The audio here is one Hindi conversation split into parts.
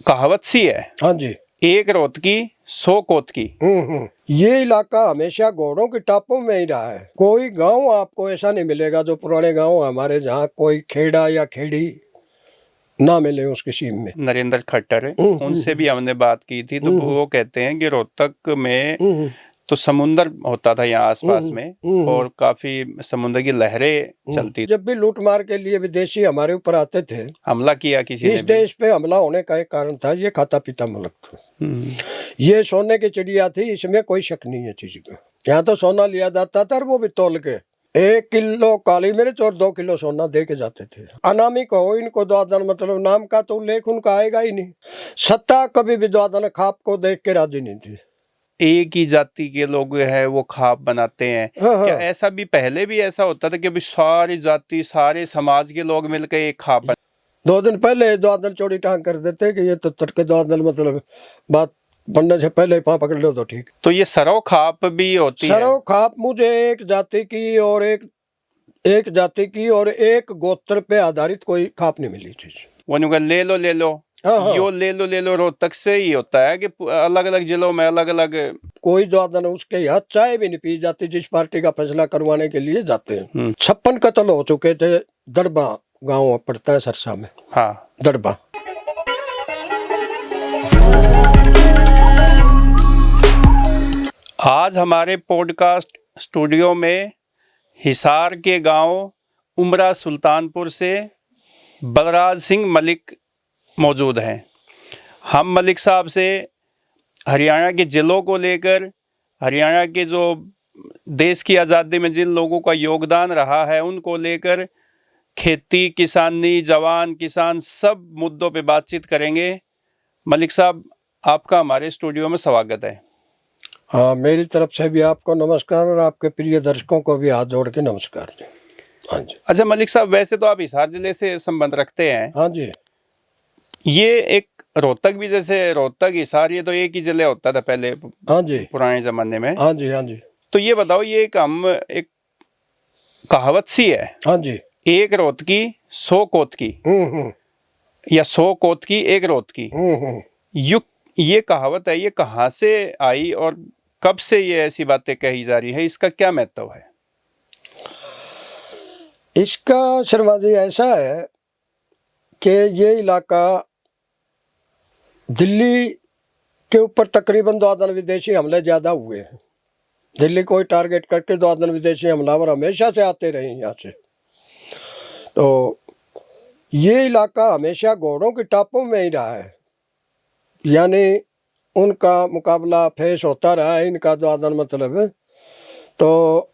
कहावत सी है, हाँ जी। एक रोत की 100 कोत की। ये इलाका हमेशा घोड़ों के टापों में ही रहा है। कोई गांव आपको ऐसा नहीं मिलेगा जो पुराने गांव हमारे जहाँ कोई खेड़ा या खेड़ी ना मिले उसकी सीम में। नरेंद्र खट्टर है, उनसे भी हमने बात की थी, तो वो कहते हैं कि रोहतक में तो समुंदर होता था यहाँ आसपास में, और काफी समुद्र की लहरें चलती। जब भी लूट मार के लिए विदेशी हमारे ऊपर आते थे, हमला किया किसी ने इस देश पे हमला होने का एक कारण था, ये खाता पीता मुल्क था। ये सोने की चिड़िया थी, इसमें कोई शक नहीं है चीज का। यहाँ तो सोना लिया जाता था और वो भी तोल के 1 किलो काली मिर्च और 2 किलो सोना दे के जाते थे। अनामिक हो इनको द्वादन, मतलब नाम का तो उल्लेख उनका आएगा ही नहीं। सत्ता कभी भी द्वादन खाप को देख के राजी नहीं थी। एक ही जाति के लोग हैं वो खाप बनाते हैं। क्या ऐसा भी पहले भी ऐसा होता था कि अभी सारी जाति सारे समाज के लोग मिलकर एक खाप 2 दिन पहले द्वादन चौड़ी टांग कर देते कि ये तो तड़के द्वादन, मतलब बात बनने से पहले पाँव पकड़ लो तो ठीक। तो ये सरव खाप भी होती है। सरव खाप मुझे एक जाति की और एक जाति की और एक गोत्र पे आधारित कोई खाप नहीं मिली चीज। वो ले लो यो ले लो रोहतक से ही होता है कि अलग अलग जिलों में अलग अलग कोई द्वादन उसके यहाँ चाय भी नहीं पी जाती जिस पार्टी का फैसला करवाने के लिए जाते हैं। 56 कत्ल हो चुके थे। दड़बा गाँव पड़ता है सरसा में। हाँ, दड़बा। आज हमारे पॉडकास्ट स्टूडियो में हिसार के गांव उमरा सुल्तानपुर से बलराज सिंह मलिक मौजूद हैं। हम मलिक साहब से हरियाणा के ज़िलों को लेकर, हरियाणा के जो देश की आज़ादी में जिन लोगों का योगदान रहा है उनको लेकर, खेती, किसानी, जवान, किसान, सब मुद्दों पे बातचीत करेंगे। मलिक साहब, आपका हमारे स्टूडियो में स्वागत है। हाँ, मेरी तरफ से भी आपको नमस्कार और आपके प्रिय दर्शकों को भी हाथ जोड़ के नमस्कार। हाँ जी। अच्छा मलिक साहब, वैसे तो आप हिसार जिले से संबंध रखते हैं। हाँ जी। ये एक रोहतक भी, जैसे रोहतक हिसार, ये तो एक ही जिले होता था पहले। हाँ जी। पुराने जमाने में। हाँ जी। हाँ जी। तो ये बताओ, ये एक कहावत सी है। हाँ जी। एक रोत की 100 कोत की, या 100 कोत की 1 रोत की। ये कहावत है, ये कहाँ से आई और कब से ये ऐसी बातें कही जा रही है? इसका क्या महत्व है? इसका शर्मा जी ऐसा है कि ये इलाका दिल्ली के ऊपर तकरीबन द्वादन विदेशी हमले ज़्यादा हुए हैं। दिल्ली को टारगेट करके द्वादन विदेशी हमलावर हमेशा से आते रहे यहाँ से। तो ये इलाका हमेशा घोड़ों के टापों में ही रहा है, यानी उनका मुकाबला फेस होता रहा है, इनका द्वादन मतलब है। तो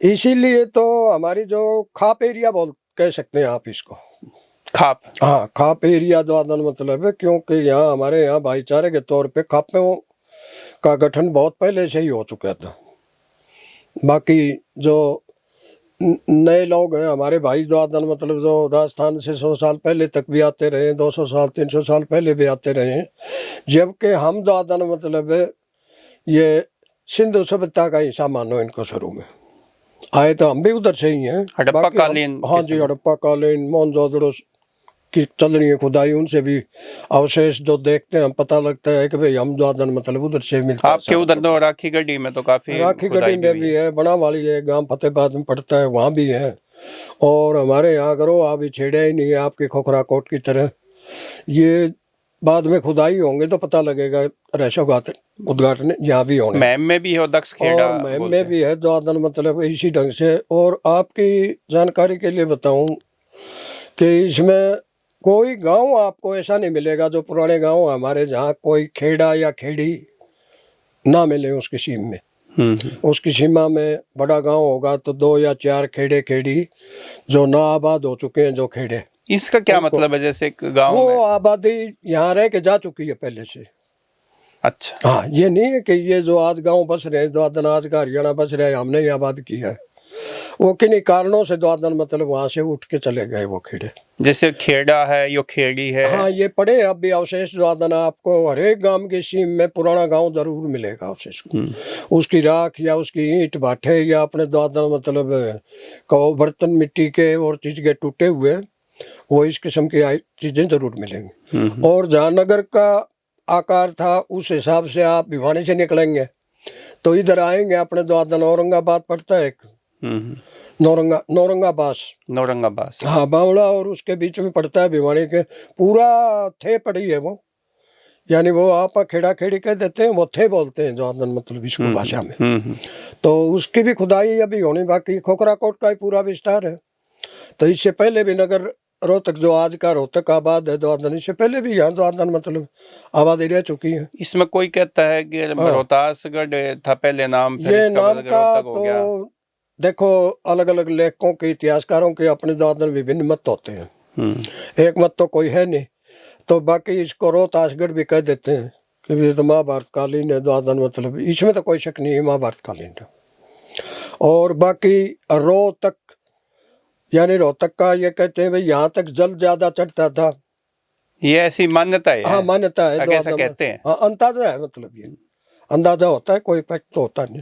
इसीलिए तो हमारी जो खाप एरिया कह सकते हैं आप इसको। खाप? हाँ, खाप एरिया द्वादन मतलब है, क्योंकि यहाँ हमारे यहाँ भाईचारे के तौर पे खापों का गठन बहुत पहले से ही हो चुका था। बाकी जो नए लोग हैं हमारे भाई द्वादन, मतलब जो राजस्थान से 100 साल पहले तक भी आते रहे, 200 साल 300 साल पहले भी आते रहे, जबकि हम द्वादन मतलब ये सिंधु सभ्यता का हिस्सा मानो इनको। शुरू में आए तो हम भी उधर से ही हैं। हड़प्पा कालीन? हाँ जी, हड़प्पा कालीन, मोहनजोदड़ो की चल रही है खुदाई, उनसे भी अवशेष जो देखते हैं हम पता लगता है कि भाई हम द्वादन मतलब उधर से मिलता है। आपके उधर तो राखी गढ़ी में तो काफी, राखी गढ़ी में भी है, बना वाली है, गांव फतेहबाद में पड़ता है, वहाँ भी है। और हमारे यहाँ करो अभी छेड़ा ही नहीं है आपके खोखरा कोट की तरह। ये बाद में खुदाई होंगे तो पता लगेगा, उद्घाटन यहाँ भी होंगे। मैम में भी हो दक्ष खेड़ा, और मैम में भी है द्वादन मतलब इसी ढंग से। और आपकी जानकारी के लिए बताऊं कि इसमें कोई गांव आपको ऐसा नहीं मिलेगा जो पुराने गांव हमारे जहाँ कोई खेड़ा या खेड़ी ना मिले उसकी सीम में। उसकी सीमा में बड़ा गांव होगा तो 2 या 4 खेड़े खेड़ी जो ना आबाद हो चुके हैं, जो खेड़े। इसका क्या मतलब है? जैसे गांव वो में आबादी यहाँ रह के जा चुकी है पहले से। अच्छा। हाँ, ये नहीं है कि ये जो आज गांव बस रहे द्वादन, आज का हरियाणा बस रहे, हमने ही आबाद किया है। वो किन्हीं कारणों से द्वादन मतलब वहाँ से उठ के चले गए वो खेड़े। जैसे खेड़ा है, यो खेड़ी है। हाँ, ये पड़े अब भी अवशेष द्वादन। आपको हर एक गांव की सीम में पुराना गांव जरूर मिलेगा अवशेष को। उसकी राख या उसकी ईंट भाठे या अपने द्वादन मतलब कहो बर्तन मिट्टी के और चीज के टूटे हुए, वो इस किस्म की चीज़ें ज़रूर मिलेंगी। और जहाँ नगर का आकार था उस हिसाब से आप भिवानी से निकलेंगे तो इधर आएंगे अपने द्वादन औरंगाबाद पड़ता है एक, नौरंगाबाद। हाँ बावड़ा, और उसके बीच में पड़ता है भिवानी के, पूरा थे पड़ी है वो, यानी वो आप खेड़ा खेड़ी कह देते हैं, वो थे बोलते हैं द्वादन मतलब इसको भाषा में। तो उसकी भी खुदाई अभी होनी बाकी, खोखरा कोट का ही पूरा विस्तार है। तो इससे पहले भी नगर रोहतक जो आज का रोहतक आबाद है द्वादन, इससे पहले भी यहाँ द्वादन मतलब आबादी रह चुकी है। इसमें कोई कहता है कि रोहतासगढ़ था पहले नाम, फिर ये इसका नाम बदल के का रोहतक हो गया। तो देखो अलग अलग लेखकों के इतिहासकारों के अपने द्वादन विभिन्न मत होते हैं, एक मत तो कोई है नहीं। तो बाकी इसको रोहतासगढ़ भी कह देते हैं कि ये तो महाभारत कालीन है द्वादन, मतलब इसमें तो कोई शक नहीं है महाभारत कालीन है। और बाकी रोहतक यानी रोहतक का ये कहते हैं भाई यहाँ तक जल ज्यादा चढ़ता था, ये ऐसी मान्यता है। हाँ मान्यता है, ऐसा कहते हैं। हाँ अंदाजा है, मतलब ये अंदाजा होता है, कोई फैक्ट तो होता नहीं।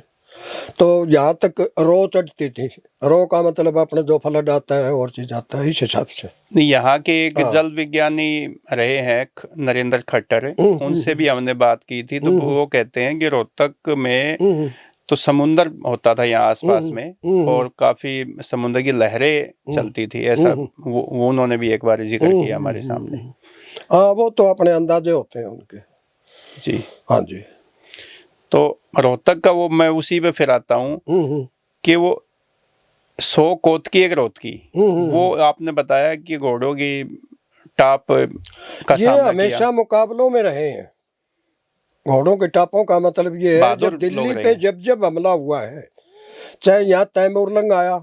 तो यहाँ तक रो चढ़ती थी, रो का मतलब अपने जो फ्लड आता है और चीज आता है, इस हिसाब से। यहाँ के एक जल विज्ञानी रहे हैं नरेंद्र खट्टर, उनसे भी हमने बात की थी, तो वो कहते हैं कि रोहतक में तो समुंदर होता था यहाँ आसपास में, और काफी समुद्र की लहरें चलती थी, ऐसा वो उन्होंने भी एक बार जिक्र किया हमारे सामने। हाँ वो तो अपने अंदाजे होते हैं उनके। जी हाँ जी। तो रोहतक का वो मैं उसी पे फिर आता हूँ कि वो 100 कोत की एक रोहतकी, वो आपने बताया कि घोड़ों की टाप का ये सामना हमेशा किया। मुकाबलों में रहे हैं। घोड़ों के टापों का मतलब ये है जब दिल्ली पे जब हमला हुआ है, चाहे यहाँ तैमूरलंग आया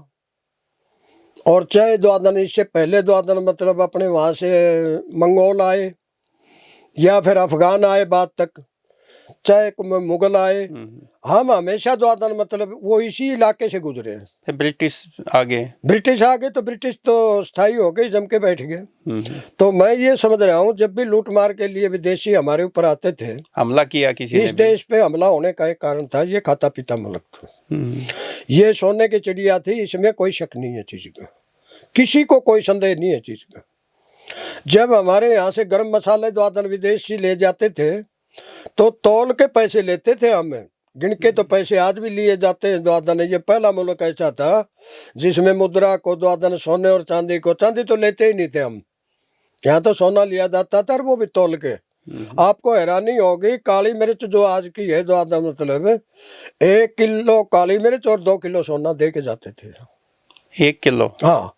और चाहे द्वादन, इससे पहले द्वादन मतलब अपने वहाँ से मंगोल आए या फिर अफगान आए बाद तक, चाहे मुगल आए, हम हमेशा द्वादन मतलब वो इसी इलाके से गुजरे हैं। फिर ब्रिटिश आ गए तो ब्रिटिश तो स्थायी हो गए, जम के बैठ गए। तो मैं ये समझ रहा हूँ जब भी लूट मार के लिए विदेशी हमारे ऊपर आते थे, हमला किया किसी ने, इस देश पे हमला होने का एक कारण था, ये खाता पीता मुल्क था, ये सोने की चिड़िया थी, इसमें कोई शक नहीं है चीज का, किसी को कोई संदेह नहीं है चीज का। जब हमारे यहाँ से गर्म मसाले द्वादन विदेशी ले जाते थे तो तौल के पैसे लेते थे, हमें गिन के तो पैसे आज भी लिए जाते हैं द्वादन। ये पहला मुल्क ऐसा था जिसमें मुद्रा को द्वादन सोने और चांदी को, चांदी तो लेते ही नहीं थे हम, यहाँ तो सोना लिया जाता था और वो भी तौल के। आपको हैरानी होगी, काली मिर्च जो आज की है द्वादन मतलब 1 किलो काली मिर्च और 2 किलो सोना दे के जाते थे। 1 किलो, हाँ,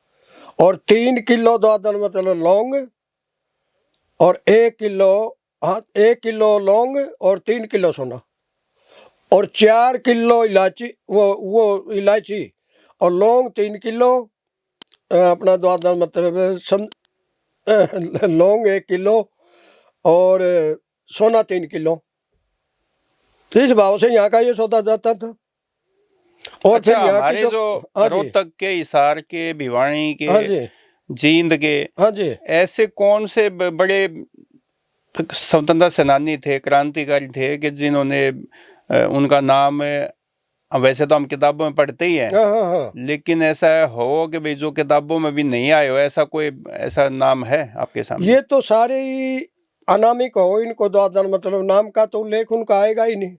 और 3 किलो द्वादन मतलब लौंग, और 1 किलो, हाँ 1 किलो लौंग और 3 किलो सोना, और 4 किलो इलायची, वो इलायची और लौंग 3 किलो, अपना द्वादन मतलब लौंग 1 किलो और सोना 3 किलो, इस भाव से यहाँ का ये सौदा जाता था। और अच्छा, फिर यहाँ हमारे जो रोहतक के, हिसार के, भिवानी के, जींद के, हाँ जी, ऐसे कौन से बड़े स्वतंत्रता सेनानी थे, क्रांतिकारी थे कि जिन्होंने उनका नाम, वैसे तो हम किताबों में पढ़ते ही हैं, लेकिन ऐसा हो कि भाई जो किताबों में भी नहीं आए हो, ऐसा कोई ऐसा नाम है आपके सामने? ये तो सारे ही अनामिक हो, इनको द्वादन मतलब नाम का तो उल्लेख उनका आएगा ही नहीं।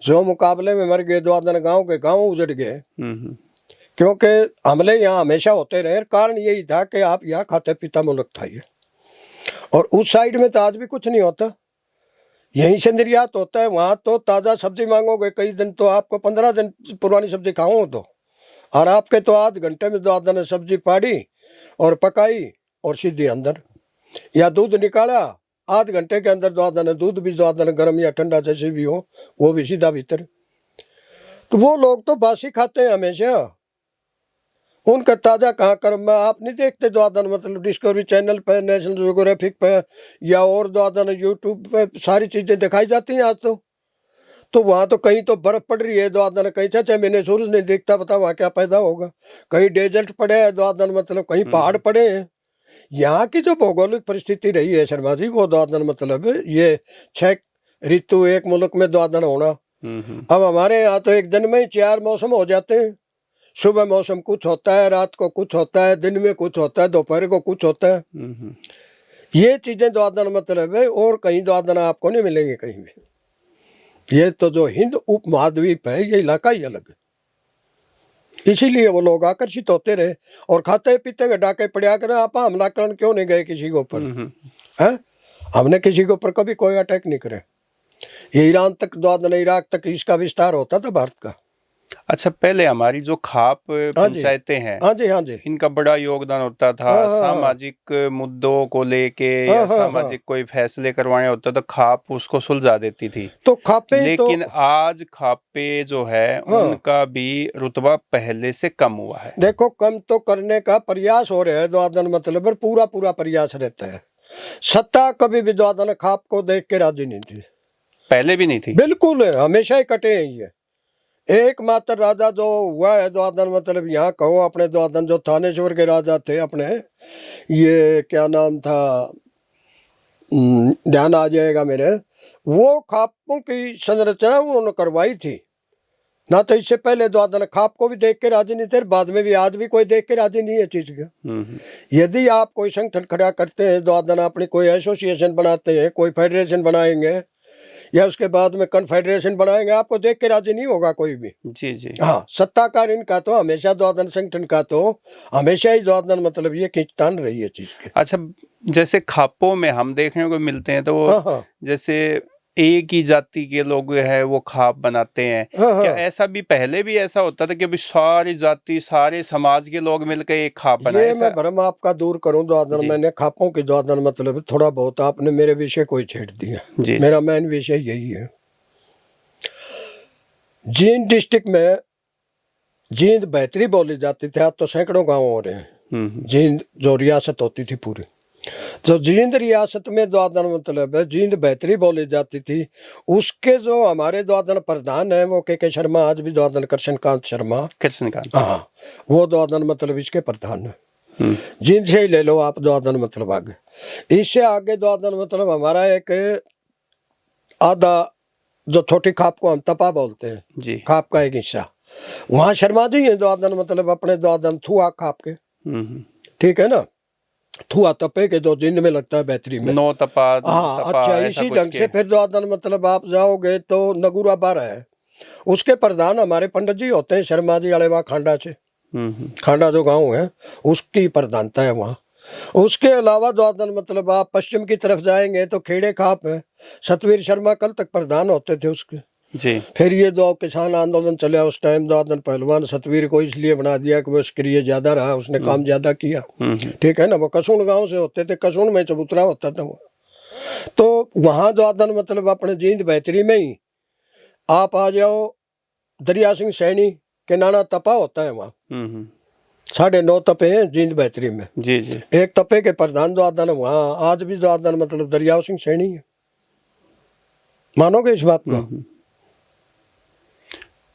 जो मुकाबले में मर गए द्वादन गांव के गांव उजड़ गए, क्योंकि हमले यहाँ हमेशा होते रहे। कारण यही था कि आप यहाँ खाते पीता मुल्क था ये, और उस साइड में तो आज भी कुछ नहीं होता, यहीं से निर्यात होता है। वहाँ तो ताज़ा सब्जी मांगोगे कई दिन तो आपको 15 दिन पुरानी सब्जी खाओ तो, और आपके तो आध घंटे में द्वादन ने सब्जी पाड़ी और पकाई और सीधी अंदर, या दूध निकाला आध घंटे के अंदर द्वादन ने, दूध भी द्वादन गर्म या ठंडा जैसे भी हो वो भी सीधा भीतर। तो वो लोग तो बासी खाते हैं हमेशा, उनका ताज़ा कहाँ कर्म। आप नहीं देखते द्वादन मतलब डिस्कवरी चैनल पे, नेशनल ज्योग्राफिक पे या और द्वादन यूट्यूब पे सारी चीज़ें दिखाई जाती हैं आज तो वहाँ तो कहीं तो बर्फ़ पड़ रही है द्वादन, कहीं चाचा मैंने सूरज नहीं देखता, पता वहाँ क्या पैदा होगा, कहीं डेजर्ट पड़े है द्वादन मतलब, कहीं पहाड़ पड़े हैं। यहाँ की जो भौगोलिक परिस्थिति रही है शर्मा जी, वो द्वादन मतलब ये 6 ऋतु एक मुल्क में द्वादन होना। अब हमारे यहाँ तो एक दिन में ही 4 मौसम हो जाते हैं, सुबह मौसम कुछ होता है, रात को कुछ होता है, दिन में कुछ होता है, दोपहर को कुछ होता है। ये चीजें जो आदन मतलब है और कहीं जो आदन आपको नहीं मिलेंगे कहीं भी। ये तो जो हिंद उपमहाद्वीप है ये इलाका ही अलग है, इसीलिए वो लोग आकर्षित होते रहे और खाते पीते के डाके पड़ा कर आप हमला करने क्यों नहीं गए किसी के ऊपर है। हमने किसी के ऊपर कभी कोई अटैक नहीं करे। ये ईरान तक जो आदन इराक तक इसका विस्तार होता था भारत का। अच्छा, पहले हमारी जो खाप हाँ जी, पंचायतें हैं, हाँ जी, हाँ जी, इनका बड़ा योगदान होता था। हाँ, हाँ, सामाजिक मुद्दों को लेके हाँ, या हाँ, सामाजिक कोई फैसले करवाने होता तो खाप उसको सुलझा देती थी। तो खापे तो लेकिन आज खापे जो है हाँ, उनका भी रुतबा पहले से कम हुआ है। देखो कम तो करने का प्रयास हो रहा है, जो आदन मतलब है पूरा पूरा प्रयास रहता है। सत्ता कभी भी जो आदन खाप को देख के राजी नहीं थी, पहले भी नहीं थी। बिल्कुल है, हमेशा ही कटे हैं ये। एकमात्र राजा जो हुआ है जो आदन मतलब यहाँ कहो अपने जो आदन जो थानेश्वर के राजा थे अपने, ये क्या नाम था, ध्यान आ जाएगा मेरे, वो खापों की संरचना उन्होंने करवाई थी ना। तो इससे पहले जो आदन खाप को भी देख के राजी नहीं थे, बाद में भी आज भी कोई देख के राजी नहीं है चीज का। यदि आप कोई संगठन खड़ा करते हैं जो आदन अपनी कोई एसोसिएशन बनाते हैं, कोई फेडरेशन बनाएंगे या उसके बाद में कन्फेडरेशन बनाएंगे, आपको देख के राजी नहीं होगा कोई भी। जी जी। हाँ, सत्ताकार इनका तो हमेशा जो आदन संगठन का तो हमेशा ही जो आदन मतलब ये खींचतान रही है चीज के। अच्छा, जैसे खापों में हम देखने को मिलते हैं तो वो हाँ, हाँ, जैसे एक ही जाति के लोग है वो खाप बनाते हैं। हाँ, क्या हाँ। ऐसा भी पहले भी ऐसा होता था कि अभी सारी जाति सारे समाज के लोग मिलकर एक खाप बनाए? ये मैं भ्रम आपका दूर करूं जो आदन, मैंने खापों की जो आदन मतलब थोड़ा बहुत आपने मेरे विषय को ही छेड़ दिया। जी। मेरा मेन विषय यही है। जींद डिस्ट्रिक्ट में जींद बेहतरी बोली जाती थी, आज तो सैकड़ों गांव हो रहे हैं। जींद जो रियासत होती थी पूरी, तो जींद रियासत में जो आदन मतलब है जींद बेहतरी बोली जाती थी। उसके जो हमारे जो आदन प्रधान है वो के शर्मा, आज भी जो आदन कृष्णकांत शर्मा, कृष्णकांत, हाँ, वो जो आदन मतलब इसके प्रधान है। जींद से ही ले लो आप जो आदन मतलब आगे। इससे आगे जो आदन मतलब हमारा एक आधा जो छोटी खाप को हम तपा बोलते हैं जी, खाप का एक हिस्सा, वहाँ शर्मा जी है जो आदन मतलब अपने जो आदन थुआ खाप के, ठीक है ना, थुआ तपे के जो जींद में लगता है बेहतरी में, नौ तपा, हाँ। तपा, अच्छा, ऐसा इसी कुछ ढंग के। से फिर जो आदन मतलब आप जाओगे तो नगुरा बारह है, उसके प्रधान हमारे पंडित जी होते हैं शर्मा जी वाले, वहाँ खांडा से, खांडा जो गांव है उसकी प्रधानता है वहाँ। उसके अलावा जो आदन मतलब आप पश्चिम की तरफ जाएंगे तो खेड़े खाप है, सतवीर शर्मा कल तक प्रधान होते थे उसके जी। फिर ये जो किसान आंदोलन चला उस टाइम जो आदन पहलवान सतवीर को इसलिए बना दिया कि वो सक्रिय ज्यादा रहा, उसने काम ज्यादा किया, ठीक है ना। वो कसून गांव से होते थे, कसून में चबूतरा होता था वो। तो वहाँ जो आदन मतलब अपने जींद बेहतरी में ही आप आ जाओ, दरिया सिंह सैनी के नाना तपा होता है वहाँ, 9.5 तपे हैं जींद बेहतरी में। जी जी। एक तपे के प्रधान जो आदन वहाँ आज भी जो आदन मतलब दरिया सिंह सैनी है, मानोगे इस बात को?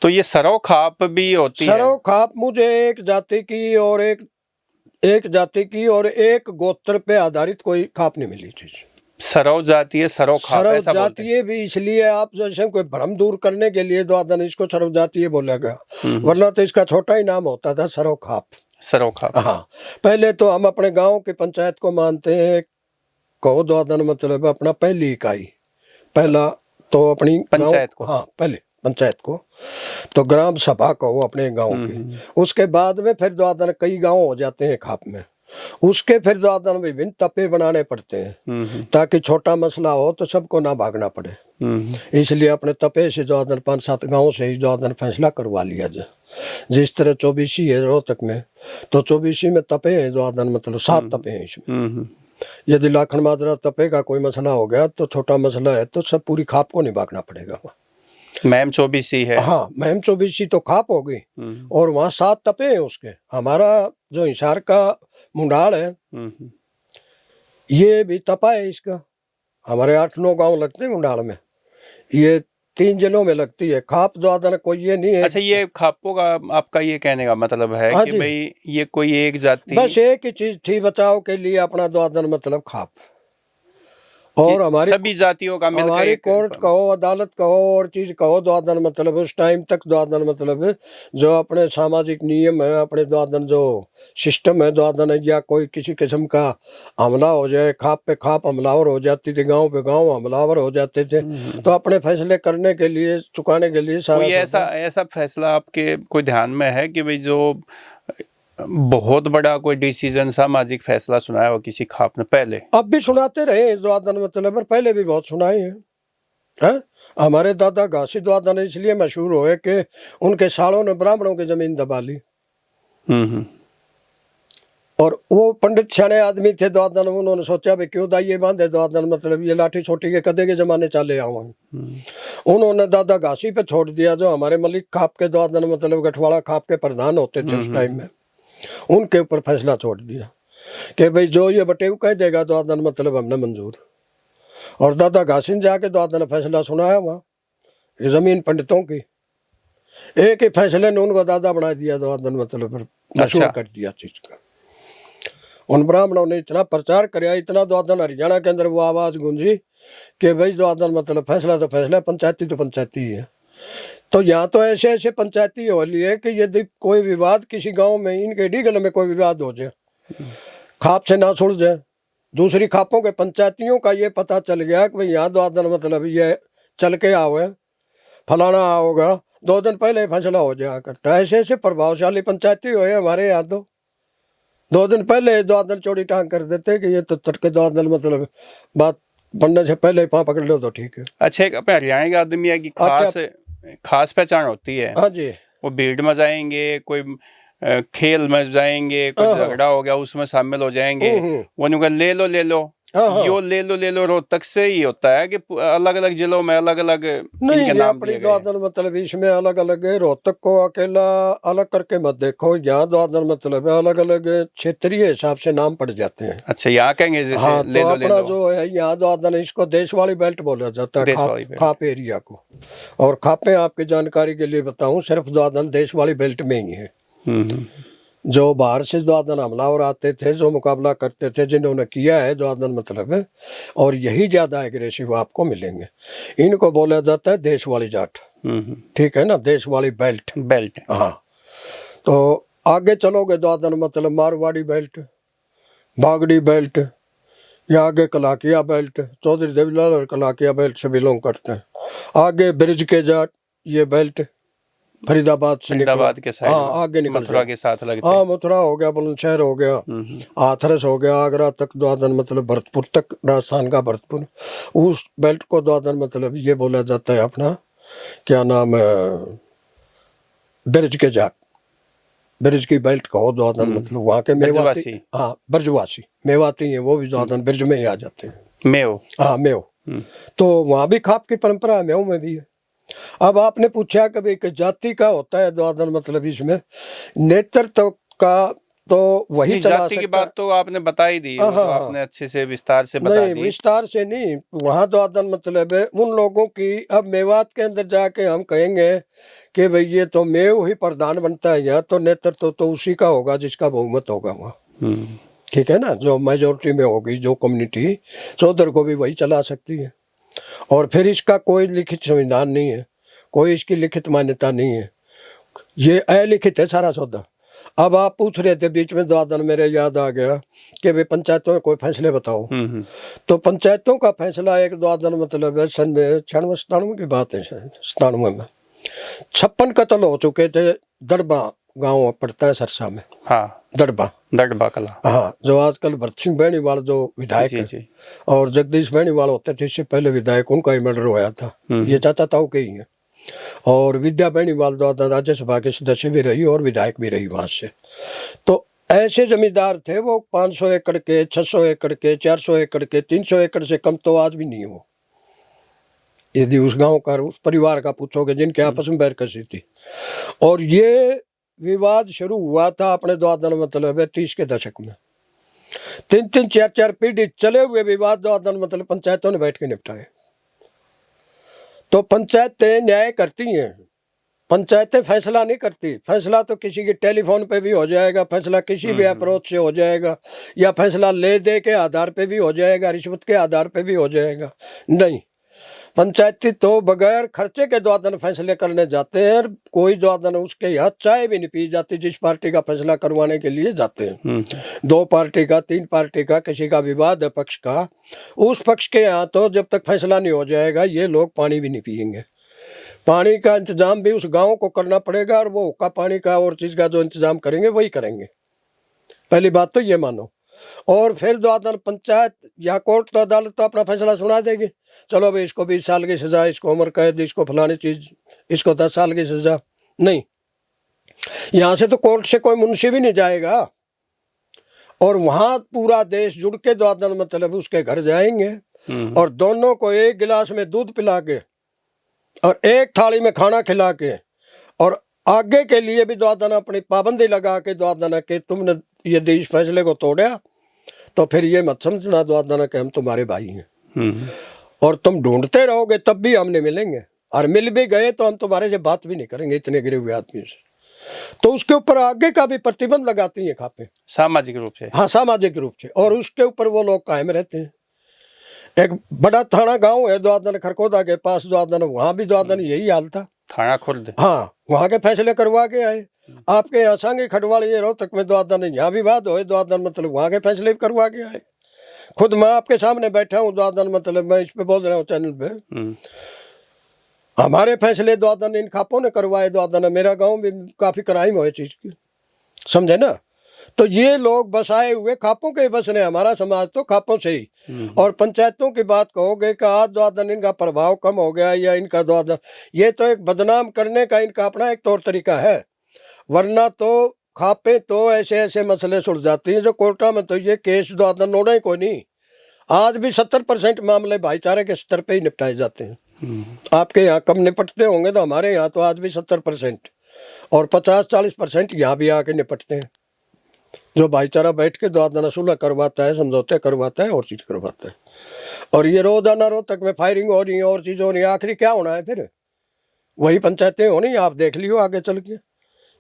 तो ये सरौ खाप भी होती है? सरौ खाप मुझे एक जाति की और एक जाति की और एक गोत्र पे आधारित कोई खाप नहीं मिली चीज। सरौ जाति है, सरौ खाप सरौ ऐसा बोलते हैं। जातीय भी इसलिए आप जैसे कोई भ्रम दूर करने के लिए जो आदन इसको सरौ जातीय बोला गया, वरना तो इसका छोटा ही नाम होता था सरौ खाप। सरौ खाप, हाँ, पहले तो हम अपने गांव की पंचायत को मानते हैं कहो जो आदन मतलब अपना पहली इकाई, पहला तो अपनी पंचायत को, हाँ पहले पंचायत को तो ग्राम सभा कहो अपने गांव की। उसके बाद में फिर जो आदन कई गांव हो जाते हैं खाप में, उसके फिर जो आदन विभिन्न तपे बनाने पड़ते हैं ताकि छोटा मसला हो तो सबको ना भागना पड़े। इसलिए अपने तपे से जो आदन 5-7 गांव से ही जो आदन फैसला करवा लिया जाए। जिस तरह 24 है रोहतक में, तो 24 में तपे हैं जो आदन मतलब 7 तपे हैं इसमें। यदि लाखन माजरा तपे का कोई मसला हो गया तो छोटा मसला है तो सब पूरी खाप को नहीं भागना पड़ेगा वहाँ। मैम 24 है, हाँ, मैम 24 तो खाप हो गई और वहाँ 7 तपे हैं उसके। हमारा जो हिसार का मुंडाल है ये भी तपा है इसका, हमारे 8-9 गांव लगते हैं मुंडाल में, ये 3 जिलों में लगती है खाप जो आदन कोई ये नहीं है। अच्छा, ये खापों का आपका ये कहने का मतलब है कि भाई ये कोई एक जाति, बस एक ही चीज थी बचाव के लिए अपना जो आदन मतलब खाप, और कि हमारी सभी जातियों का मिलकर हमारी एक कोर्ट कहो, अदालत कहो और चीज कहो, द्वादन मतलब उस टाइम तक द्वादन मतलब जो अपने सामाजिक नियम है, अपने द्वादन जो सिस्टम है द्वादन है, या कोई किसी किस्म का हमला हो जाए, खाप पे खाप हमलावर हो जाती थी, गांव पे गांव हमलावर हो जाते थे, तो अपने फैसले करने के लिए, चुकाने के लिए सारा कोई ऐसा ऐसा फैसला आपके कोई ध्यान में है कि भाई जो बहुत बड़ा कोई डिसीजन सामाजिक फैसला सुनाया हो किसी खाप ने पहले? अब भी सुनाते रहे द्वादन मतलब, पर पहले भी बहुत सुनाए हैं। हमारे दादा घासी द्वादन इसलिए मशहूर हुए कि उनके सालों ने ब्राह्मणों की जमीन दबा ली, और वो पंडित सियाने आदमी थे द्वादन, उन्होंने सोचा भाई क्यों दाइये बांधे द्वादन मतलब, ये लाठी छोटी के कदे के जमाने चाले आऊँ। उन्होंने दादा घासी पे छोड़ दिया, जो हमारे मलिक खाप के द्वादन मतलब गठवाड़ा खाप के प्रधान होते थे उस टाइम में, उनके ऊपर फैसला छोड़ दिया कि भाई जो ये बटेव कह देगा द्वादन मतलब हमने मंजूर। और दादा घासी ने जाके द्वादन ने फैसला सुनाया वहाँ जमीन पंडितों की, एक ही फैसले ने उनको दादा बना दिया द्वादन मतलब, मशहूर कर दिया चीज का। उन ब्राह्मणों ने इतना प्रचार कराया, इतना द्वादन हरियाणा के अंदर वो आवाज गूंजी कि भाई द्वादन मतलब फैसला तो फैसला, पंचायती तो पंचायती ही है। तो यहाँ तो ऐसे ऐसे पंचायती हो रही है कि यदि कोई विवाद किसी गांव में, इनके डीगल में कोई विवाद हो जाए, खाप से ना सुलझ जाए, दूसरी खापों के पंचायतियों का ये पता चल गया कि भाई यहाँ द्वादन मतलब ये चल के आओगे, फलाना आओगा, 2 दिन पहले फैसला हो जाया करता है। ऐसे ऐसे प्रभावशाली पंचायती हुए हमारे यहाँ, तो 2 दिन पहले द्वादन चौड़ी टांग कर देते कि ये तो तटके द्वादन मतलब बात बनने से पहले पाँ पकड़ लो तो ठीक है। अच्छा, एक अपने हरियाणा के आदमी है कि खास पहचान होती है, हाँ जी, वो भीड़ में जाएंगे, कोई खेल में जाएंगे, कुछ झगड़ा हो गया उसमें शामिल हो जाएंगे, वो नहीं ले लो ले लो, यो ले लो रोहतक से ही होता है कि अलग अलग जिलों में अलग अलग नहीं इनके ये नाम अपनी दिए गए? द्वादन मतलब इसमें अलग अलग है, रोहतक को अकेला अलग करके मत देखो, यहाँ द्वादन मतलब अलग अलग क्षेत्रीय हिसाब से नाम पड़ जाते हैं। अच्छा, यहाँ कहेंगे जैसे हाँ, ले तो लो ले अपना लो, जो है यहाँ द्वादन, इसको देश वाली बेल्ट बोला जाता है, देश खाप वाली बेल्ट। खाप एरिया को। और खापे आपकी जानकारी के लिए बताऊं, सिर्फ द्वादन देश वाली बेल्ट में ही है। जो बाहर से द्वादन हमलावर आते थे, जो मुकाबला करते थे, जिन्होंने किया है द्वादन मतलब है, और यही ज्यादा एग्रेसिव आपको मिलेंगे, इनको बोला जाता है देश वाली जाट। ठीक है ना, देश वाली बेल्ट। बेल्ट। हाँ, तो आगे चलोगे द्वादन मतलब मारवाड़ी बेल्ट, बागड़ी बेल्ट, या आगे कलाकिया बेल्ट, चौधरी देवीलाल और कलाकिया बेल्ट से बिलोंग करते हैं। आगे ब्रिज के जाट, ये बेल्ट फरीदाबाद से फरीदाबाद के साइड, हाँ आगे निकल मथुरा के साथ लगते। हाँ, मथुरा हो गया, बुलंदशहर हो गया, हाथरस हो गया, आगरा तक द्वादन मतलब, भरतपुर तक, राजस्थान का भरतपुर, उस बेल्ट को द्वादन मतलब ये बोला जाता है अपना, क्या नाम है, ब्रिज के जाट, ब्रिज की बेल्ट कहो द्वादन मतलब, वहाँ के मेवाती, हाँ ब्रजवासी मेवाती हैं, वो भी द्वादन ब्रिज में ही आ जाते हैं। मेव, हाँ मेव, तो वहाँ भी खाप की परंपरा है, मेव में भी है। अब आपने पूछा कि भाई जाति का होता है द्वादन मतलब, इसमें नेतृत्व का तो वही चला जाति की बात तो आपने बता ही दी, तो आपने अच्छे से विस्तार से बता दी। नहीं विस्तार से नहीं, वहाँ द्वादन मतलब है उन लोगों की। अब मेवात के अंदर जाके हम कहेंगे कि भाई ये तो मेव ही प्रधान बनता है यहाँ, तो नेतृत्व तो उसी का होगा जिसका बहुमत होगा वहाँ। ठीक है ना, जो मेजोरिटी में होगी जो कम्युनिटी, तो उधर को भी वही चला सकती है। और फिर इसका कोई लिखित संविधान नहीं है, कोई इसकी लिखित मान्यता नहीं है, ये अलिखित है सारा सौदा। अब आप पूछ रहे थे बीच में द्वादन, मेरे याद आ गया कि वे पंचायतों में कोई फैसले बताओ। तो पंचायतों का फैसला एक द्वादन मतलब है सन 96-97 की बात है, 97 में 56 कत्ल हो चुके थे। दड़बा गांव पड़ता है सरसा में, हाँ दड़बा कला, हाँ, जो आजकल भरत सिंह बेनीवाल जो विधायक है, और जगदीश बेनीवाल होते थे इससे पहले विधायक, उनका ही मर्डर हुआ था, ये चाचा ताऊ के ही है। और विद्या बेनीवाल द्वारा राज्यसभा के सदस्य भी रही और विधायक भी रही वहां से। तो ऐसे जमींदार थे वो, 500 एकड़ के, 600 एकड़ के, 400 एकड़ के, 300 एकड़ से कम तो आज भी नहीं है वो। यदि उस गांव का, उस परिवार का पूछोगे जिनके आपस में बैरकसी थी। और ये विवाद शुरू हुआ था अपने द्वादन मतलब 30 के दशक में, 3-3, 4-4 पीढ़ी चले हुए विवाद द्वादन मतलब पंचायतों ने बैठ के निपटाए। तो पंचायतें न्याय करती हैं, पंचायतें फैसला नहीं करती, फैसला तो किसी के टेलीफोन पे भी हो जाएगा, फैसला किसी भी अप्रोच से हो जाएगा, या फैसला ले दे के आधार पे भी हो जाएगा, रिश्वत के आधार पे भी हो जाएगा। नहीं, पंचायती तो बगैर खर्चे के द्वादन फैसले करने जाते हैं, और कोई द्वादन उसके यहाँ चाय भी नहीं पी जाती जिस पार्टी का फैसला करवाने के लिए जाते हैं। 2 पार्टी का, 3 पार्टी का, किसी का विवाद है पक्ष का, उस पक्ष के यहाँ तो जब तक फैसला नहीं हो जाएगा ये लोग पानी भी नहीं पिएंगे। पानी का इंतजाम भी उस गांव को करना पड़ेगा, और वो हुक्का पानी का और चीज़ का जो इंतजाम करेंगे वही करेंगे। पहली बात तो ये मानो। और फिर द्वादन पंचायत या कोर्ट तो अदालत तो अपना फैसला सुना देगी, चलो भाई इसको 20 साल की सज़ा, इसको उम्र कैद, इसको फलानी चीज़, इसको 10 साल की सज़ा। नहीं, यहाँ से तो कोर्ट से कोई मुंशी भी नहीं जाएगा, और वहाँ पूरा देश जुड़ के द्वादन मतलब उसके घर जाएंगे, और दोनों को एक गिलास में दूध पिला के और एक थाली में खाना खिला के, और आगे के लिए भी द्वादन अपनी पाबंदी लगा के द्वादन कि तुमने यदि इस फैसले को तोड़ा तो फिर ये मत समझना द्वादन कि हम तुम्हारे भाई हैं, और तुम ढूंढते रहोगे तब भी हम नहीं मिलेंगे, और मिल भी गए तो हम तुम्हारे से बात भी नहीं करेंगे इतने गिरे हुए आदमी से। तो उसके ऊपर आगे का भी प्रतिबंध लगाती है खापे, सामाजिक रूप से। हाँ, सामाजिक रूप से, और उसके ऊपर वो लोग कायम रहते हैं। एक बड़ा थाना गांव है द्वादन, खरकोदा के पास द्वादन, वहाँ भी द्वादन यही हाल था। थाना खुर्द, हाँ, वहाँ के फैसले करवा के आए। आपके यहाँ सांगे खटवाल ये रोहतक में द्वादन, यहाँ विवाद हो द्वादन मतलब वहाँ के फैसले भी करवा के आए। खुद मैं आपके सामने बैठा हूँ द्वादन मतलब, मैं इस पे बोल रहा हूँ चैनल पे, हमारे फैसले द्वादन इन खापों ने करवाए द्वादन। मेरा गाँव भी काफी क्राइम हुए चीज की, समझे ना। तो ये लोग बसाए हुए खापों के बसने, हमारा समाज तो खापों से ही। और पंचायतों की बात कहोगे कि आज द्वादन इनका प्रभाव कम हो गया या इनका द्वादन, ये तो एक बदनाम करने का इनका अपना एक तौर तरीका है। वरना तो खापे तो ऐसे ऐसे मसले सुलझ जाती हैं जो कोर्टा में तो ये केस द्वादन नोड़ा ही कोई नहीं। आज भी 70% मामले भाईचारे के स्तर पे ही निपटाए जाते हैं। आपके यहाँ कम निपटते होंगे, तो हमारे यहाँ तो आज भी 70% और 50-40% यहाँ भी आके निपटते हैं, जो भाईचारा बैठ के द्वादना सुलह करवाता है, समझौते करवाता है और चीज करवाता है। और ये रोजाना रोहतक में फायरिंग हो रही है और चीज हो रही है, आखिरी क्या होना है फिर? वही पंचायतें होनी, आप देख लियो आगे चल के।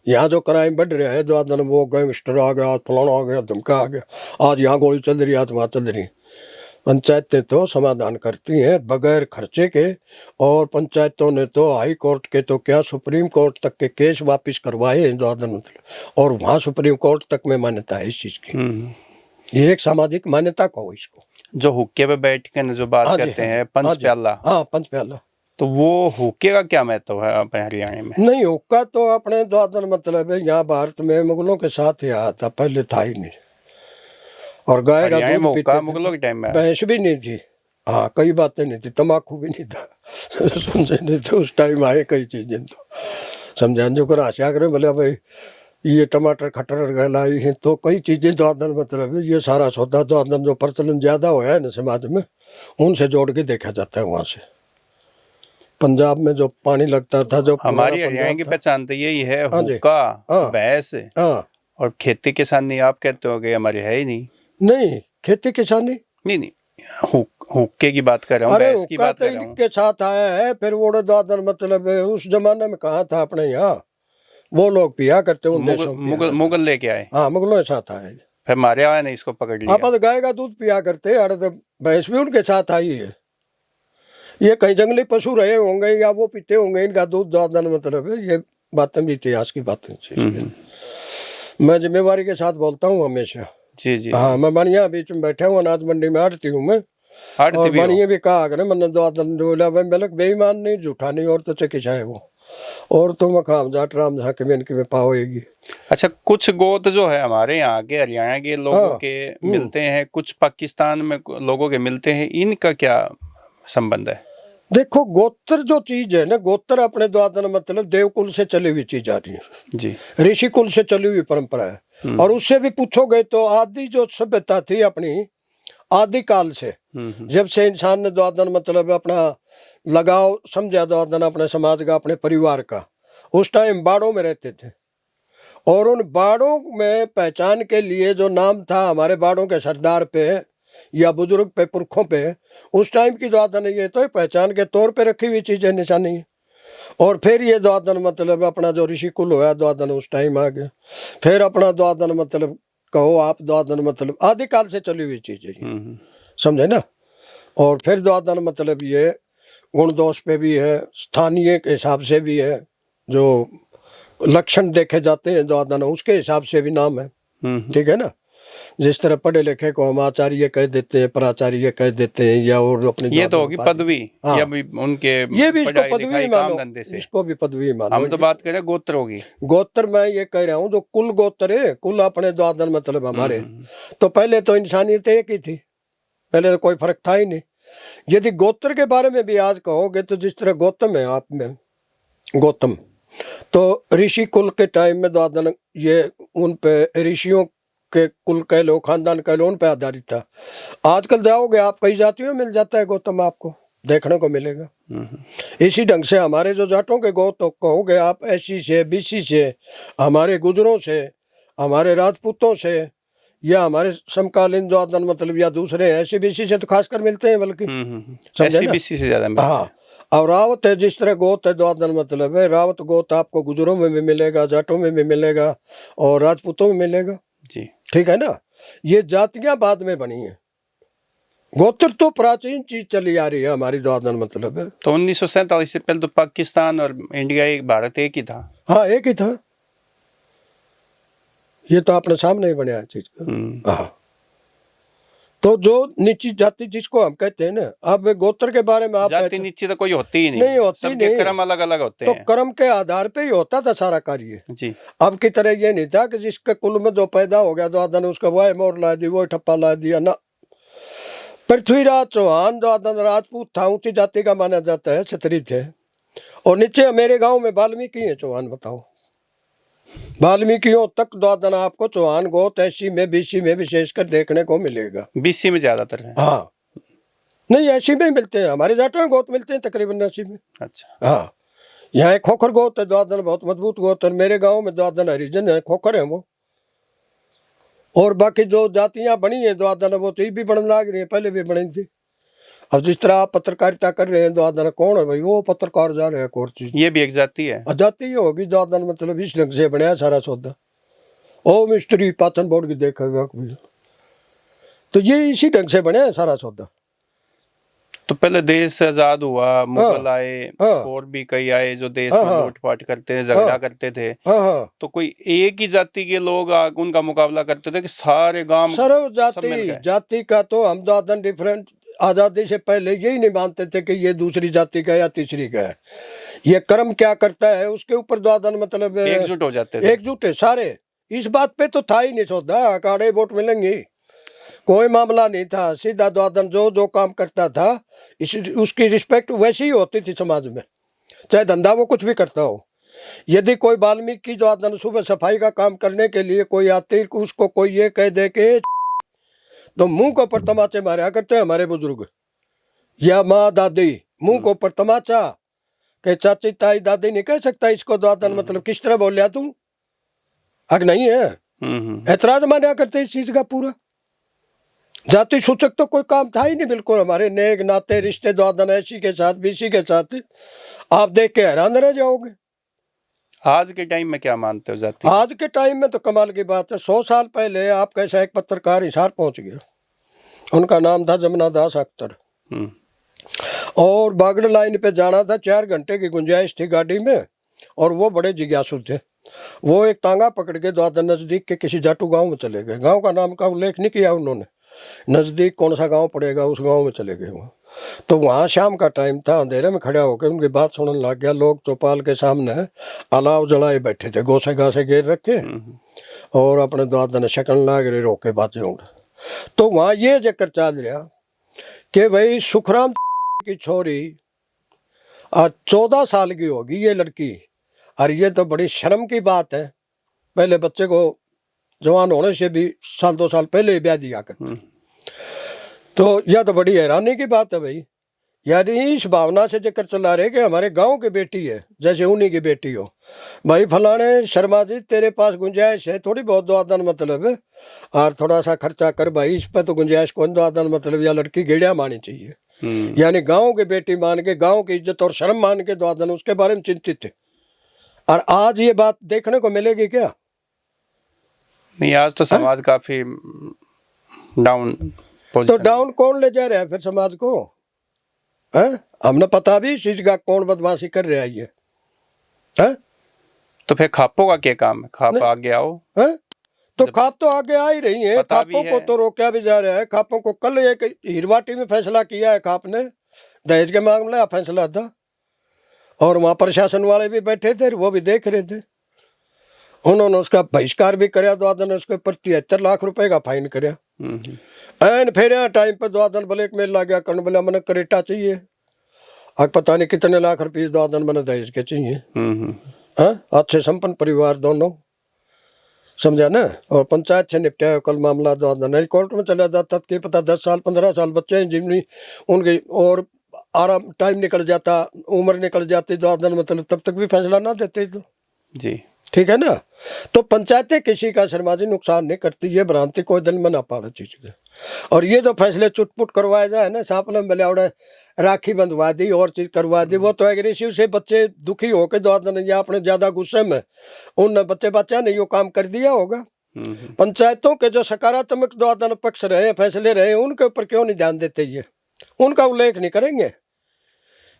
यहाँ जो क्राइम बढ़ रहा है द्वादन, वो गैंगस्टर आ गया, आज फलाना आ गया, धमका आ गया, आज यहाँ गोली चल रही है, आज वहाँ चल रही है। पंचायतें तो समाधान करती हैं बगैर खर्चे के, और पंचायतों ने तो हाई कोर्ट के तो क्या सुप्रीम कोर्ट तक के केस वापस करवाए हैं द्वादन, और वहाँ सुप्रीम कोर्ट तक में मान्यता है इस चीज़ की। ये एक सामाजिक मान्यता कहो इसको। जो हुक्के पे बैठ के जो बात करते हैं पंच प्याला, हाँ पंच प्याला, तो वो हुक्के का क्या महत्व है आप हरियाणा में? नहीं, हुक्का तो अपने द्वादन मतलब है यहाँ भारत में मुगलों के साथ ही आया था, पहले था ही नहीं। और गाय का दूध पीते थे, मुगलों के टाइम में भैंस भी नहीं थी, हाँ कई बातें नहीं थी, तम्बाकू भी नहीं था समझे नहीं तो उस टाइम आए कई चीजें, तो समझाने जो कर आशा करे बोले भाई ये टमाटर खटर गलाई है, तो कई चीजें द्वादन मतलब ये सारा सौदा द्वादन जो प्रचलन ज्यादा हुआ है ना समाज में, उनसे जोड़ के देखा जाता है। वहाँ से पंजाब में जो पानी लगता था, जो हमारी हरियाणा की पहचान तो यही है, हुक्का, भैंस और खेती किसानी। आप कहते हो हमारे है ही नहीं। नहीं, खेती किसानी नहीं, हुक्के की बात कर रहा हूँ, भैंस की बात कर रहा हूँ। इनके साथ आया है, फिर वो द्वादन मतलब उस जमाने में कहा था अपने यहाँ, वो लोग पिया करते, मुगल लेके आए, हाँ मुगलों के साथ आए, फिर मारे आए ने इसको पकड़ लिया। आप गाय का दूध पिया करते, अरे तो भैंस भी उनके साथ आई है। ये कहीं जंगली पशु रहे होंगे या वो पीते होंगे इनका दूध द्वादन मतलब है। ये बातें भी इतिहास की बातें। मैं जिम्मेवारी के साथ बोलता हूँ हमेशा। जी जी, हाँ, मैं बढ़िया बीच में बैठा हूँ, अनाज मंडी में आड़ती हूँ मैं, और बढ़िया भी कहा करे मैंने द्वादन जो बेईमान नहीं, झूठा नहीं, और तो चिकित्सा है वो, और तो मकाम जाट राम झा के में पाओगी। अच्छा, कुछ गोत जो है हमारे यहाँ के हरियाणा के लोगों के मिलते हैं, कुछ पाकिस्तान में लोगों के मिलते हैं, इनका क्या संबंध है? देखो, गोत्र जो चीज है ना, गोत्र अपने द्वादन मतलब देवकुल से चली हुई चीज आ रही है जी, ऋषि कुल से चली हुई परंपरा है। और उससे भी पूछोगे तो आदि जो सभ्यता थी अपनी, आदि काल से जब से इंसान ने द्वादन मतलब अपना लगाव समझा द्वादन अपने समाज का, अपने परिवार का, उस टाइम बाड़ों में रहते थे, और उन बाड़ों में पहचान के लिए जो नाम था हमारे बाड़ों के सरदार पे या बुजुर्ग पे, पुरखों पे, उस टाइम की द्वादन ये तो पहचान के तौर पे रखी हुई चीजें, निशानी है। और फिर ये द्वादन मतलब अपना जो ऋषि कुल होया द्वादन उस टाइम आ गया। फिर अपना द्वादन मतलब कहो आप द्वादन मतलब आदिकाल से चली हुई चीज है ये, समझे ना। और फिर द्वादन मतलब ये गुण दोष पे भी है, स्थानीय के हिसाब से भी है, जो लक्षण देखे जाते हैं द्वादन उसके हिसाब से भी नाम है, ठीक है ना। जिस तरह पढ़े लिखे को हम आचार्य कह देते हैं, प्राचार्य कह देते हैं, या और अपने ये तो होगी पदवी, हाँ। या भी उनके ये भी इसको पढ़ाई पदवी लिखाई मानो, काम धंधे से। इसको भी पदवी मानो। हम तो बात करें गोत्र होगी। गोत्र मैं ये कह रहा हूँ जो कुल गोत्र है, कुल अपने द्वादन मतलब हमारे, तो पहले तो इंसानियत एक ही थी, पहले तो कोई फर्क था ही नहीं। यदि गोत्र के बारे में भी आज कहोगे तो जिस तरह गौतम है आप में, गौतम तो ऋषि कुल के टाइम में द्वादन ये उन पे ऋषियों के कुल कह लो, खानदान कह लो, उन पे आधारित था। आजकल जाओगे आप कई जातियों में मिल जाता है गौतम, आपको देखने को मिलेगा। इसी ढंग से हमारे जो जाटों के गौतम कहोगे आप, एससी से, बीसी से, हमारे गुजरों से, हमारे राजपूतों से, या हमारे समकालीन द्वादन मतलब या दूसरे ऐसी बीसी से तो खासकर मिलते हैं, बल्कि समझे ना? बीसी से ज्यादा मिलते हैं। हाँ। और रावत है, जिस तरह गोत है द्वादन मतलब है, रावत गोत आपको गुजरों में भी मिलेगा, जाटों में भी मिलेगा, और राजपूतों में मिलेगा जी, ठीक है ना। ये जातियां बाद में बनी है, गोत्र तो प्राचीन चीज चली आ रही है हमारी द्वादन मतलब है। तो 1947 से पहले तो पाकिस्तान और इंडिया एक, भारत एक ही था। हाँ एक ही था, ये तो आपने सामने ही बनाया चीज का। हाँ, तो जो नीची जाति जिसको हम कहते हैं ना, अब गोत्र के बारे में आप जाति नीची तो कोई होती ही नहीं, नहीं होती, सबके नहीं, कर्म अलग अलग होते तो हैं। कर्म के आधार पे ही होता था सारा कार्य जी। अब की तरह ये नहीं था कि जिसके कुल में जो पैदा हो गया द्वादन उसका वह मोर ला दी, वो ठप्पा ला दिया ना। पृथ्वीराज चौहान द्वादन राजपूत था, ऊंची जाति का माना जाता है, क्षत्रिय थे। और नीचे मेरे गांव में वाल्मीकि है चौहान, बताओ वाल्मीकियों तक द्वादन आपको चौहान गोत एससी में बीसी में विशेषकर देखने को मिलेगा। बीसी में ज्यादातर है। हाँ नहीं एससी में ही मिलते हैं, हमारे जाटों में गोत मिलते हैं तकरीबन 80 में। अच्छा। हाँ यहाँ एक खोखर गोत है द्वादन, बहुत मजबूत गोत है। मेरे गांव में द्वादन हरिजन है, खोखर है वो। और बाकी जो जातियां बनी है द्वादन वो तो ये भी बनने लग रही है, पहले भी बनी थी। अब जिस तरह आप पत्रकारिता कर रहे हैं, द्वादन कौन है भाई, वो पत्रकार जा रहे हैं और चीज, ये भी एक जाति है। जाति ही होगी द्वादन मतलब, इस ढंग से बनाया सारा सौदा। ओ मिस्त्री पाचन बोर्ड की देखेगा कभी, तो ये इसी ढंग से बनाया सारा सौदा। तो पहले देश आजाद हुआ, मुगल आए, हाँ। और भी कई आए जो देश हाँ, में हाँ। लूटपाट करते थे, झगड़ा करते थे। हाँ हाँ, तो कोई एक ही जाति के लोग उनका मुकाबला करते थे कि सारे गांव सर्व सब मिल जाति गए? जाति का तो हम द्वादन डिफरेंट आजादी से पहले यही नहीं मानते थे कि ये दूसरी जाति का या तीसरी का है। ये कर्म क्या करता है उसके ऊपर द्वादन मतलब एकजुट हो जाते थे। एकजुट है सारे, इस बात पे तो था ही नहीं सौदा, अखाड़े वोट मिलेंगे, कोई मामला नहीं था। सीधा द्वादन जो जो काम करता था इस उसकी रिस्पेक्ट वैसी ही होती थी समाज में, चाहे धंधा वो कुछ भी करता हो। यदि कोई वाल्मीकि द्वादन सुबह सफाई का काम करने के लिए कोई आते, उसको कोई ये कह दे के तो मुंह को ऊपर तमाचे मारा करते हैं हमारे बुजुर्ग या माँ दादी, मुंह को ऊपर तमाचा के चाची ताई दादी नहीं कह सकता इसको द्वादन मतलब, किस तरह बोलिया तू, हक नहीं है। ऐतराज माना करते इस चीज का पूरा। जाति सूचक तो कोई काम था ही नहीं बिल्कुल, हमारे नेक नाते रिश्ते द्वादन एसी के साथ बीसी के साथ आप देख के हैरान रह जाओगे। आज के टाइम में क्या मानते हो जाति? आज के टाइम में तो कमाल की बात है, 100 साल पहले आप कैसा एक पत्रकार हिसार पहुंच गया, उनका नाम था जमुना दास अख्तर, और बागड़ लाइन पे जाना था, 4 घंटे की गुंजाइश थी गाड़ी में, और वो बड़े जिज्ञासु थे। वो एक तांगा पकड़ के द्वादन नजदीक के किसी जाटू गांव में चले गए। गांव का नाम का उल्लेख नहीं किया उन्होंने, नजदीक कौन सा गांव पड़ेगा उस गांव में चले गए वहाँ। तो वहाँ शाम का टाइम था, अंधेरे में खड़ा होकर उनकी बात सुनने लग गया। लोग चौपाल के सामने अलाव जलाए बैठे थे, गोसे गासे घेर रखे, और अपने द्वादन शकन लाग रहे रोके बातें उड़। तो वहाँ ये जिक्र चल रहा कि भाई सुखराम की छोरी 14 साल की होगी ये लड़की, और ये तो बड़ी शर्म की बात है, पहले बच्चे को जवान होने से भी 1-2 साल पहले ही ब्याह दिया करते। तो यह तो बड़ी हैरानी की बात है भाई, यानी इस भावना से जिक्र चला रहे कि हमारे गांव की बेटी है, जैसे उन्हीं की बेटी हो। भाई फलाने शर्मा जी तेरे पास गुंजाइश है थोड़ी बहुत द्वादन मतलब है, और थोड़ा सा खर्चा कर भाई, इस पर तो गुंजाइश कौन द्वादन मतलब, या लड़की गेड़िया मानी चाहिए। यानी गांव की बेटी मान के, गांव की इज्जत और शर्म मान के द्वादन उसके बारे में चिंतित थे। और आज ये बात देखने को मिलेगी क्या? नहीं, आज तो समाज काफी डाउन तो पोजीशन। डाउन कौन ले जा रहा है फिर समाज को? हैं? हमने पता भी इस चीज का कौन बदमाशी कर रहा है ये। हैं? तो फिर खापों का क्या काम है? खाप आगे आओ। हैं? तो खाप तो आगे आ ही रही है, पता भी खापों को है। तो रोका भी जा रहा है। खापों को कल एक हीरवाटी में फैसला किया है खाप ने, दहेज के मामले का फैसला था, और वहां प्रशासन वाले भी बैठे थे, वो भी देख रहे थे। उन्होंने उसका बहिष्कार भी कराया, द्वादन ने उसके ऊपर 73 लाख रुपए का फाइन कराया। एन फिर यहाँ टाइम पर द्वादन ब्लैकमेल ला गया, कर्ण बोला मैंने करेटा चाहिए, अब पता नहीं कितने लाख रुपये द्वादन मैंने दहेज के चाहिए। अच्छे संपन्न परिवार दोनों, समझा ना। और पंचायत से निपटाया कल मामला द्वादन, कोर्ट में चला जाता कि पता 10 साल 15 साल बच्चे हैं जिनकी उनकी और आराम टाइम निकल जाता, उम्र निकल जाती द्वादन, मतलब तब तक भी फैसला ना देते तो जी। ठीक है ना। तो पंचायतें किसी का समाजी नुकसान नहीं करती, ये भ्रांति कोई दिल में ना पाड़ा चीज के। और ये जो फैसले चुटपुट करवाए जाए ना, सांपले में मिलावड़े राखी बंधवा दी और चीज करवा दी, वो तो एग्रेसिव से बच्चे दुखी होकर द्वादन या अपने ज्यादा गुस्से में उन बच्चा ने यो काम कर दिया होगा। पंचायतों के जो सकारात्मक द्वादन पक्ष रहे, फैसले रहे, उनके ऊपर क्यों नहीं ध्यान देते? ये उनका उल्लेख नहीं करेंगे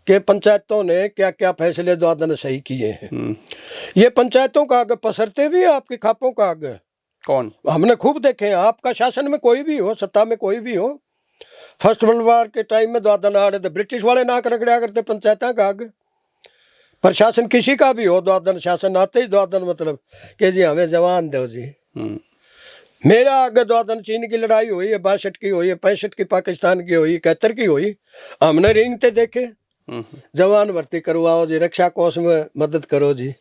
कि पंचायतों ने क्या क्या फैसले द्वादन सही किए हैं। ये पंचायतों का आगे पसरते भी है आपकी खापों का आगे। कौन? हमने खूब देखे हैं। आपका शासन में कोई भी हो, सत्ता में कोई भी हो, फर्स्ट वर्ल्ड वार के टाइम में द्वादन आ रहे थे, ब्रिटिश वाले नाक रगड़ा करते पंचायतों का आगे। प्रशासन किसी का भी हो, द्वादन शासन आते ही द्वादन मतलब कि जी हमें जवान दो जी। मेरा आगे द्वादन चीन की लड़ाई हुई है, 62 की हुई है, 65 की पाकिस्तान की हुई, 71 की हुई, हमने रेंगते देखे। जवान भर्ती करवाओ जी, रक्षा कोष में मदद करो जी।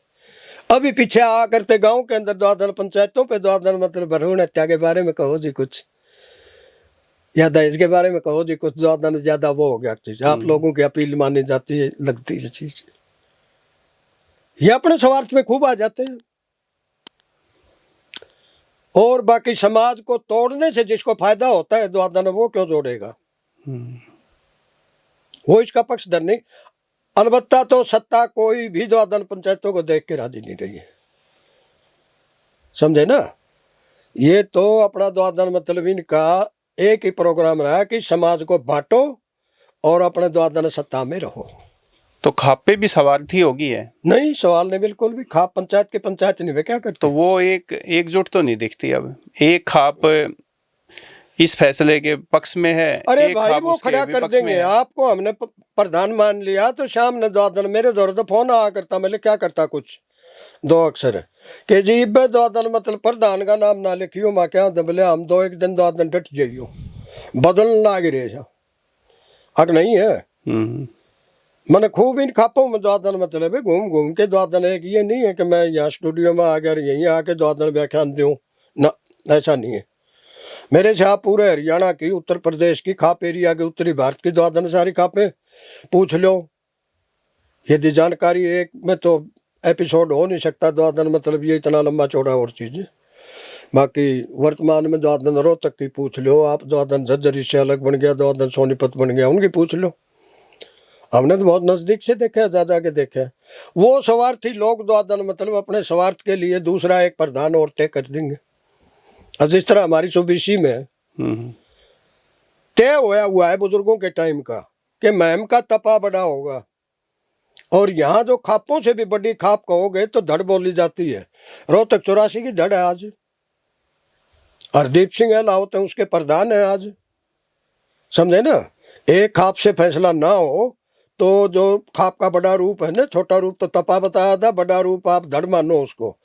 अभी पीछे आ करते गांव के अंदर द्वादन पंचायतों पे द्वादन मतलब भ्रूण हत्या के बारे में कहो जी कुछ, या दहेज के बारे में कहो जी कुछ, द्वादन ज्यादा वो हो गया चीज। आप लोगों की अपील मानी जाती है, लगती है चीज। ये अपने स्वार्थ में खूब आ जाते हैं। और बाकी समाज को तोड़ने से जिसको फायदा होता है द्वादन, वो क्यों जोड़ेगा? वो इसका पक्षधर नहीं। अलबत्ता तो सत्ता कोई भी द्वादन पंचायतों को देख के राजी नहीं रही है, समझे ना। ये तो अपना द्वादन मतलब इनका एक ही प्रोग्राम रहा कि समाज को बांटो और अपने द्वादन सत्ता में रहो। तो खापे भी सवार्थी होगी है? नहीं, सवाल नहीं बिल्कुल भी। खाप पंचायत के पंचायत नहीं, वे क्या करते? तो वो एकजुट तो नहीं दिखती। अब एक खाप इस फैसले के पक्ष में है, अरे एक भाई खाप वो उसके खड़ा कर विपक्ष में देंगे है। आपको। हमने प्रधान मान लिया तो शाम ने द्वादन मेरे दौर तो फोन आया करता, मैं क्या करता कुछ 2 अक्षर के जी इब्बे द्वादन मतलब प्रधान का नाम ना लिखियो, माँ क्या दबले हम 2 एक दिन द्वादन डट जाइयो, बदलने लाग रहे हक नहीं है। मैंने खूब इन खापों में द्वादन मतलब है घूम घूम के द्वादन है कि ये नहीं है कि मैं यहाँ स्टूडियो में आ गया यहीं आके द्वादन व्याख्यान दूँ ना, ऐसा नहीं है। मेरे से आप पूरे हरियाणा की, उत्तर प्रदेश की, खाप एरिया के, उत्तरी भारत की द्वादन सारी खापें पूछ लो। यदि जानकारी एक में तो एपिसोड हो नहीं सकता द्वादन मतलब ये इतना लंबा चौड़ा और चीज़। बाकी वर्तमान में द्वादन रोहतक की पूछ लो आप, द्वादन झज्जर से अलग बन गया, द्वादन सोनीपत बन गया, उनकी पूछ लो। हमने तो बहुत नज़दीक से देखा, जा के देखा। वो स्वार्थी लोग द्वादन मतलब अपने स्वार्थ के लिए दूसरा एक प्रधान और तय कर देंगे। अब जिस तरह हमारी ओबीसी में तय होया हुआ है बुजुर्गों के टाइम का कि महम का तपा बड़ा होगा, और यहाँ जो खापों से भी बड़ी खाप कहोगे तो धड़ बोली जाती है। रोहतक 84 की धड़ है आज, हरदीप सिंह है लाहौत है उसके प्रधान है आज, समझे ना। एक खाप से फैसला ना हो तो जो खाप का बड़ा रूप है ना, छोटा रूप तो तपा बताया था, बड़ा रूप आप धड़ मानो उसको।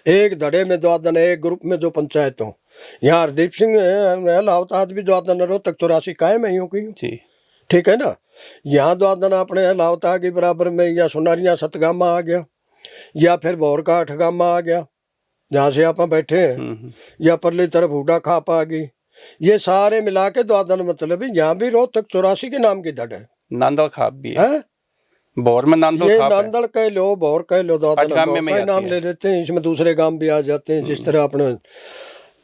एक धड़े में द्वादन है, एक ग्रुप में जो पंचायत हो। यहाँ हरदीप सिंह लाहौत आज भी द्वादन रोहतक 84 कायम है यूँ की, ठीक है ना। यहाँ द्वादन अपने लाहौता के बराबर में, या सुनारिया सतगामा आ गया, या फिर भौर का अठगामा आ गया जहाँ से आप बैठे हैं, या परली तरफ हुडा खाप आ गई। ये सारे मिला के द्वादन मतलब यहाँ भी रोहतक 84 के नाम की धड़ है। नांदल खाप भी है, भौर में नांदल ये खाप है। नांदल कह लो, भौर कह लो, द्वादन नाम ले लेते हैं, इसमें दूसरे गांव भी आ जाते हैं। जिस तरह अपने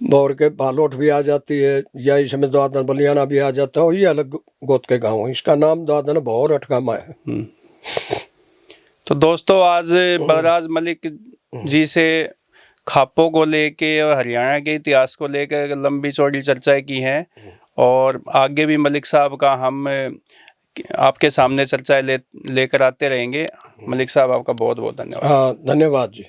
भौर के बालोट भी आ जाती है, या इसमें द्वादन बलियाना भी आ जाता है, और ये अलग गोत के गाँव है। इसका नाम द्वादन भौर अठगामा है। तो दोस्तों आज बलराज मलिक जी से खापों को लेके और हरियाणा के इतिहास को लेकर लंबी चौड़ी चर्चाएं की हैं, और आगे भी मलिक साहब का हम आपके सामने चर्चाएं लेकर आते रहेंगे। मलिक साहब आपका बहुत बहुत धन्यवाद। हाँ, धन्यवाद जी।